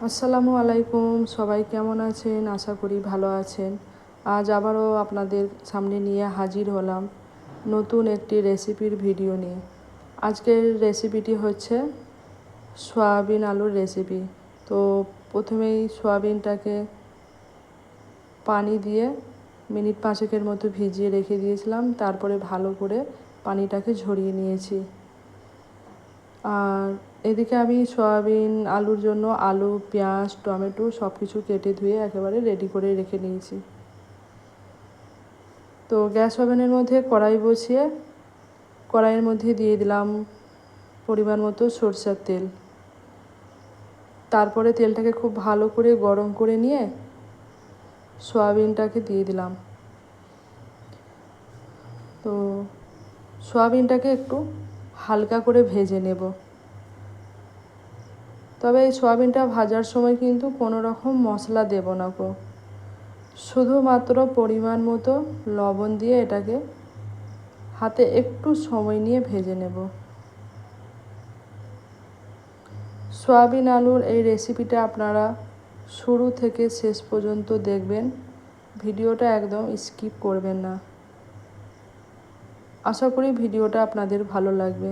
আসসালামু আলাইকুম, সবাই কেমন আছেন? আশা করি ভালো আছেন। আজ আবারও আপনাদের সামনে নিয়ে হাজির হলাম নতুন একটি রেসিপির ভিডিও নিয়ে। আজকের রেসিপিটি হচ্ছে সয়াবিন আলুর রেসিপি। তো প্রথমেই সয়াবিনটাকে পানি দিয়ে মিনিট 5 মতো ভিজিয়ে রেখে দিয়েছিলাম, তারপরে ভালো করে পানিটাকে ঝরিয়ে নিয়েছি। আর এদিকে আমি সয়াবিন আলুর জন্য আলু, পেঁয়াজ, টমেটো সব কিছু কেটে ধুয়ে একেবারে রেডি করে রেখে নিয়েছি। তো গ্যাস ওভেনের মধ্যে কড়াই বসিয়ে কড়াইয়ের মধ্যে দিয়ে দিলাম পরিমাণ মতো সরষের তেল। তারপরে তেলটাকে খুব ভালো করে গরম করে নিয়ে সয়াবিনটাকে দিয়ে দিলাম। তো সয়াবিনটাকে একটু হালকা করে ভেজে নেব। তবে এই সয়াবিনটা ভাজার সময় কিন্তু কোনো রকম মশলা দেব না গো, শুধুমাত্র পরিমাণ মতো লবণ দিয়ে এটাকে হাতে একটু সময় নিয়ে ভেজে নেব। সয়াবিন আলুর এই রেসিপিটা আপনারা শুরু থেকে শেষ পর্যন্ত দেখবেন, ভিডিওটা একদম স্কিপ করবেন না। আশা করি ভিডিওটা আপনাদের ভালো লাগবে।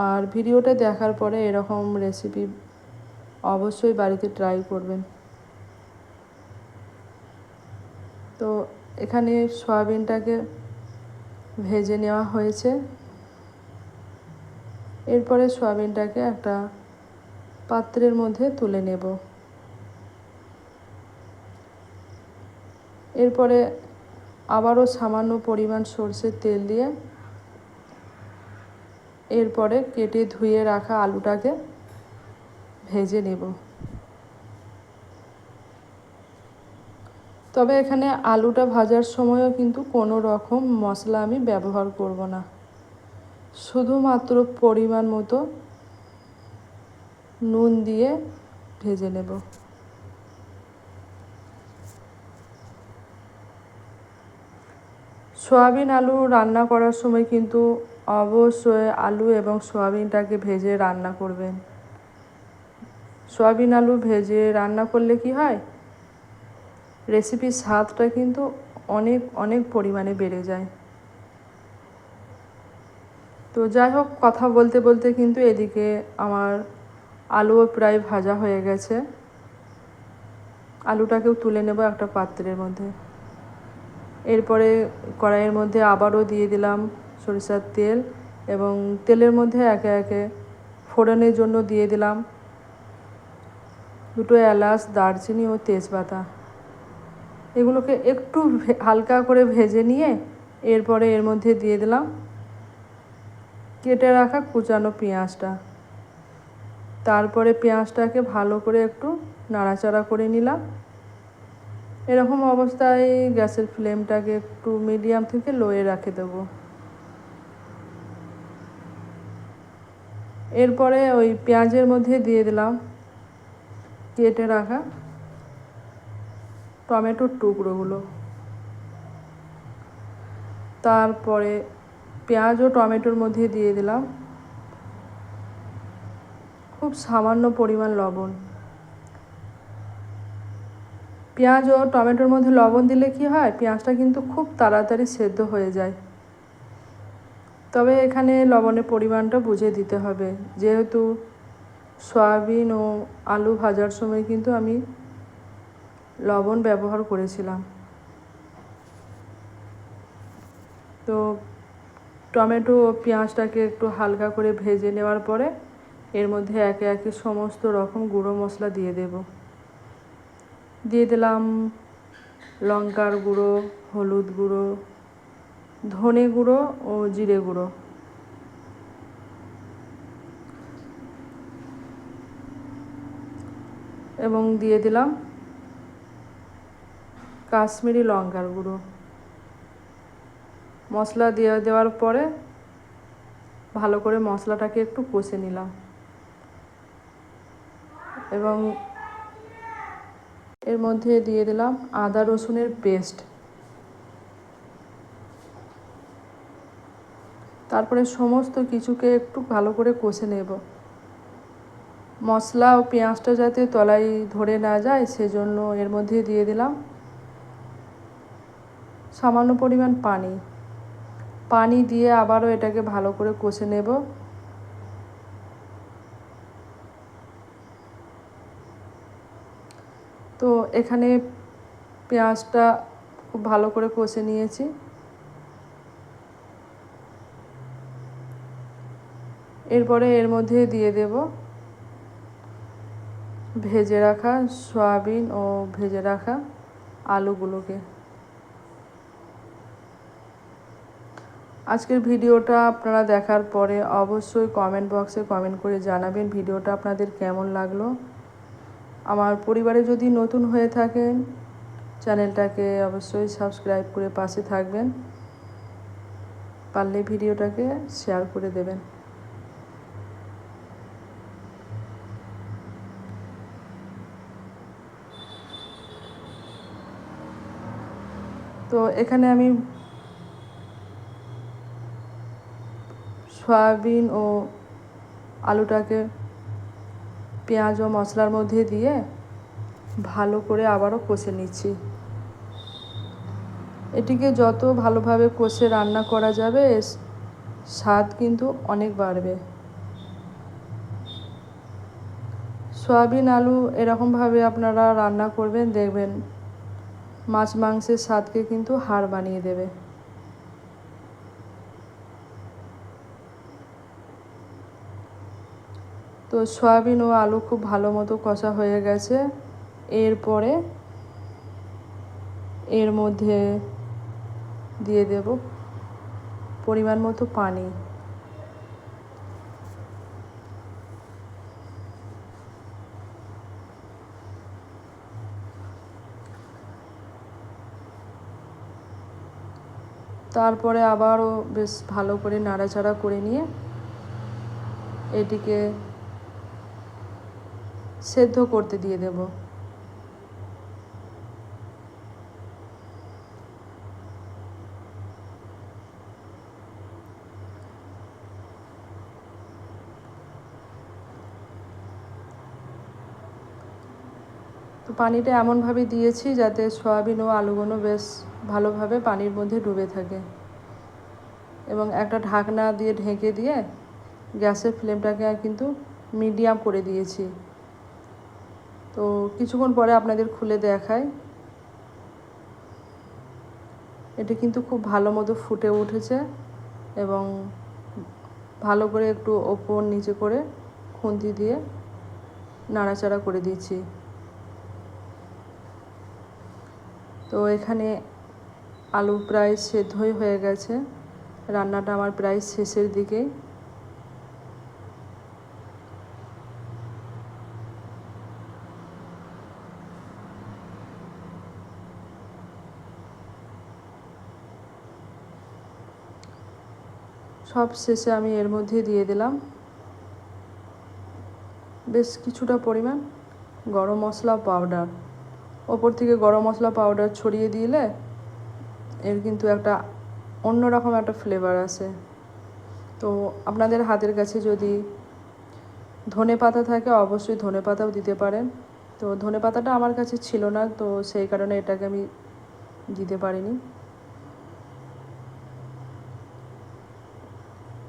আর ভিডিওটা দেখার পরে এরকম রেসিপি অবশ্যই বাড়িতে ট্রাই করবেন। তো এখানে সয়াবিনটাকে ভেজে নেওয়া হয়েছে। এরপরে সয়াবিনটাকে একটা পাত্রের মধ্যে তুলে নেব। এরপরে আবারও সামান্য পরিমাণ সরষের তেল দিয়ে এরপরে কেটে ধুয়ে রাখা আলুটাকে ভেজে নেব। তবে এখানে আলুটা ভাজার সময়ও কিন্তু কোনো রকম মশলা আমি ব্যবহার করব না, শুধুমাত্র পরিমাণ মতো নুন দিয়ে ভেজে নেব। সয়াবিন আলু রান্না করার সময় কিন্তু অবশ্যই আলু এবং সয়াবিনটাকে ভেজে রান্না করবেন। সয়াবিন আলু ভেজে রান্না করলে কি হয়, রেসিপির স্বাদটা কিন্তু অনেক অনেক পরিমাণে বেড়ে যায়। তো যাই হোক, কথা বলতে বলতে কিন্তু এদিকে আমার আলুও প্রায় ভাজা হয়ে গেছে। আলুটাকেও তুলে নেব একটা পাত্রের মধ্যে। এরপরে কড়াইয়ের মধ্যে আবারও দিয়ে দিলাম সরিষার তেল এবং তেলের মধ্যে একে একে ফোড়নের জন্য দিয়ে দিলাম 2 এলাচ, দারচিনি ও তেজপাতা। এগুলোকে একটু হালকা করে ভেজে নিয়ে এরপরে এর মধ্যে দিয়ে দিলাম কেটে রাখা কুচানো পেঁয়াজটা। তারপরে পেঁয়াজটাকে ভালো করে একটু নাড়াচাড়া করে নিলাম। এরকম অবস্থায় গ্যাসের ফ্লেমটাকে একটু মিডিয়াম থেকে লোয়ে রেখে দেবো। এরপরে ওই পেঁয়াজের মধ্যে দিয়ে দিলাম কেটে রাখা টমেটোর টুকরোগুলো। তারপরে পেঁয়াজ ও টমেটোর মধ্যে দিয়ে দিলাম খুব সামান্য পরিমাণ লবণ। পেঁয়াজ ও টমেটোর মধ্যে লবণ দিলে কি হয়, পেঁয়াজটা কিন্তু খুব তাড়াতাড়ি সেদ্ধ হয়ে যায়। তবে এখানে লবণের পরিমাণটা বুঝে দিতে হবে, যেহেতু সয়াবিন ও আলু ভাজার সময় কিন্তু আমি লবণ ব্যবহার করেছিলাম। তো টমেটো ও পেঁয়াজটাকে একটু হালকা করে ভেজে নেওয়ার পরে এর মধ্যে একে একে সমস্ত রকম গুঁড়ো মশলা দিয়ে দেব। দিয়ে দিলাম লঙ্কার গুঁড়ো, হলুদ গুঁড়ো, ধনে গুঁড়ো ও জিরে গুঁড়ো। এবং দিয়ে দিলাম কাশ্মীরি লঙ্কার গুঁড়ো। মশলা দেওয়ার পরে ভালো করে মশলাটাকে একটু কষে নিলাম এবং এর মধ্যে দিয়ে দিলাম আদা রসুনের পেস্ট। তারপরে সমস্ত কিছুকে একটু ভালো করে কষে নেব। মশলা ও পেঁয়াজটা যাতে তলায় ধরে না যায় সেজন্য এর মধ্যে দিয়ে দিলাম সামান্য পরিমাণ পানি দিয়ে আবারও এটাকে ভালো করে কষে নেব। তো এখানে পেঁয়াজটা খুব ভালো করে কষে নিয়েছি। এরপরে এর মধ্যে দিয়ে দেব ভেজে রাখা সয়াবিন ও ভেজে রাখা আলুগুলোকে। আজকের ভিডিওটা আপনারা দেখার পরে অবশ্যই কমেন্ট বক্সে কমেন্ট করে জানাবেন ভিডিওটা আপনাদের কেমন লাগলো। আমার পরিবারে যদি নতুন হয়ে থাকেন চ্যানেলটাকে অবশ্যই সাবস্ক্রাইব করে পাশে থাকবেন, পারলে ভিডিওটাকে শেয়ার করে দেবেন। তো এখানে আমি সয়াবিন ও আলুটাকে পেঁয়াজ ও মশলার মধ্যে দিয়ে ভালো করে আবারও কষে নিচ্ছি। এটিকে যত ভালোভাবে কষে রান্না করা যাবে স্বাদ কিন্তু অনেক বাড়বে। সয়াবিন আলু এরকমভাবে আপনারা রান্না করবেন, দেখবেন মাছ মাংসের স্বাদকে কিন্তু হার বানিয়ে দেবে। তো সয়াবিন ও আলু খুব ভালো মতো কষা হয়ে গেছে। এরপরে এর মধ্যে দিয়ে দেব পরিমাণ মতো পানি। তারপরে আবারও বেশ ভালো করে নাড়াচাড়া করে নিয়ে এটিকে সেদ্ধ করতে দিয়ে দেব। তো পানিটা এমনভাবে দিয়েছি যাতে সয়াবিন ও আলুগুলো বেশ ভালোভাবে পানির মধ্যে ডুবে থাকে, এবং একটা ঢাকনা দিয়ে ঢেকে দিয়ে গ্যাসের ফ্লেমটাকে কিন্তু মিডিয়াম করে দিয়েছি। তো কিছুক্ষণ পরে আপনাদের খুলে দেখাই, এটি কিন্তু খুব ভালো মতো ফুটে উঠেছে এবং ভালো করে একটু ওপর নিচে করে খুন্তি দিয়ে নাড়াচাড়া করে দিচ্ছি। তো এখানে আলু প্রায় সেদ্ধই হয়ে গেছে, রান্নাটা আমার প্রায় শেষের দিকে। সব শেষে আমি এর মধ্যে দিয়ে দিলাম বেশ কিছুটা পরিমাণ গরম মশলা পাউডার। ওপর থেকে গরম মশলা পাউডার ছড়িয়ে দিলে এর কিন্তু একটা অন্যরকম একটা ফ্লেভার আসে। তো আপনাদের হাতের কাছে যদি ধনেপাতা থাকে অবশ্যই ধনেপাতাও দিতে পারেন। তো ধনেপাতাটা আমার কাছে ছিল না, তো সেই কারণে এটাকে আমি দিতে পারিনি।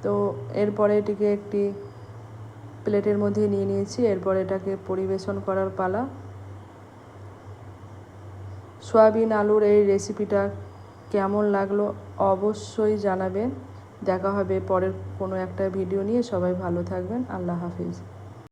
তো এরপরে এটিকে একটি প্লেটের মধ্যে নিয়ে নিয়েছি। এরপর এটাকে পরিবেশন করার পালা। সয়াবিন আলুর এই রেসিপিটা কেমন লাগলো অবশ্যই জানাবেন। দেখা হবে পরের কোনো একটা ভিডিও নিয়ে। সবাই ভালো থাকবেন। আল্লাহ হাফিজ।